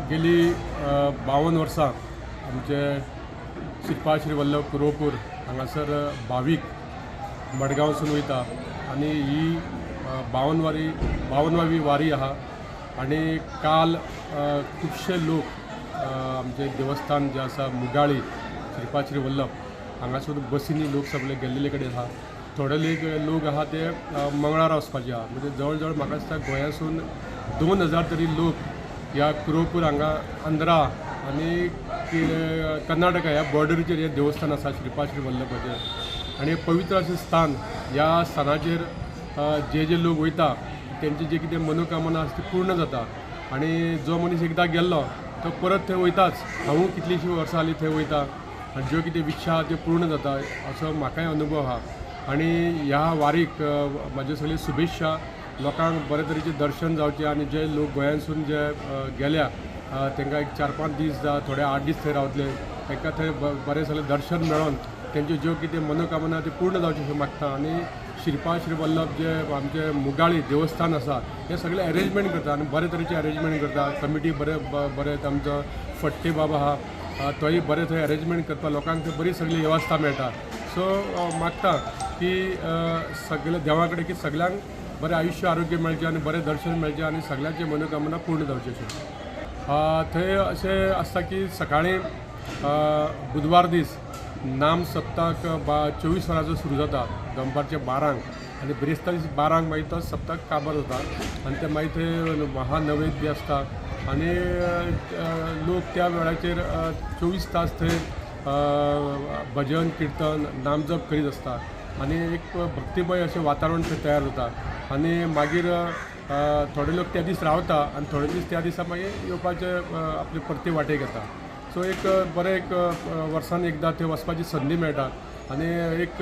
गेली 52 वर्सां आमचे श्रीपाद श्री वल्लभ कुरोपूर हांगासर भावीक मडगांवसून वयता आनी ही 52वी वारी आहा आनी काल खुबशे लोक आमचे देवस्थान जे आसा मुगाळी श्रीपाद श्री वल्लभ हांगासून बसींनी लोक सगळे गेल्लेले कडेन आहा. थोडे लोक आहा ते मंगळार वचपाचे आहा. म्हणजे जवळ जवळ म्हाका दिसता गोंयासून 2000 तरी लोक ह्या कुरोपूर हांगा आंध्रा आनी कर्नाटका ह्या बॉर्डरीचेर हे देवस्थान आसा श्रीपाद श्री वल्लभाचें आनी पवित्र अशें स्थान. ह्या स्थानाचेर जे लोक वयता तेंची जे कितें मनोकामना आसा ती पूर्ण जाता आनी जो मनीस एकदां गेल्लो तो परत थंय वयताच. हांवूय कितलींशीं वर्सां जालीं थंय वयता आनी ज्यो कितें विच्छा आहा त्यो पूर्ण जाता असो म्हाकाय अनुभव आहा. आनी ह्या वारीक म्हाज्यो सगळ्यो शुभेच्छा. लोकांक बरे तरेचें दर्शन जावचें आनी जे लोक गोंयांसून जे गेल्या तांकां एक 4-5 दीस थोडे 8 दीस थंय रावतले तांकां थंय बरें सगळें दर्शन मेळोन तेंच्यो ज्यो कितें मनोकामना त्यो पूर्ण जावच्यो अशें मागता. आनी श्रीपाद श्री वल्लभ जे आमचे मुगाळी देवस्थान आसा हे सगळे अरेंजमेंट करता आनी बरे तरेचे अरेंजमेंट करता. कमिटी बरे आमचो फट्टे बाबा आहा तोय बरे थंय अरेंजमेंट करता. लोकांक थंय बरी सगळी वेवस्था मेळटा. सो मागता की सगळे देवा कडेन की सगळ्यांक बरें आयुश्य आरोग्य मेळचें आनी बरें दर्शन मेळचें आनी सगळ्यांची मनोकामना पूर्ण जावची अशें. थंय अशें आसता की सकाळीं बुधवार दीस नाम सप्ताक 24 वरांचो सुरू जाता दनपारचे 12 आनी बिरेस्तार दीस 12 मागीर तो सप्ताक काबार जाता आनी ते मागीर थंय महानैवेद्य आसता आनी लोक त्या वेळाचेर 24 तास थंय भजन किर्तन नामजप करीत आसता आनी एक भक्तिमय अशें वातावरण थंय तयार जाता. आनी मागीर थोडे लोक त्या दीस रावता आनी थोडे दीस त्या दिसा मागीर येवपाचे आपले परते वाटेक येता. सो एक बरें एक वर्सान एकदां थंय वचपाची संदी मेळटा आनी एक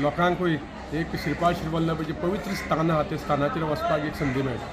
लोकांकूय एक श्रीपाद श्री वल्लभाचें पवित्र स्थान आहा त्या स्थानाचेर वचपाक एक संदी मेळटा.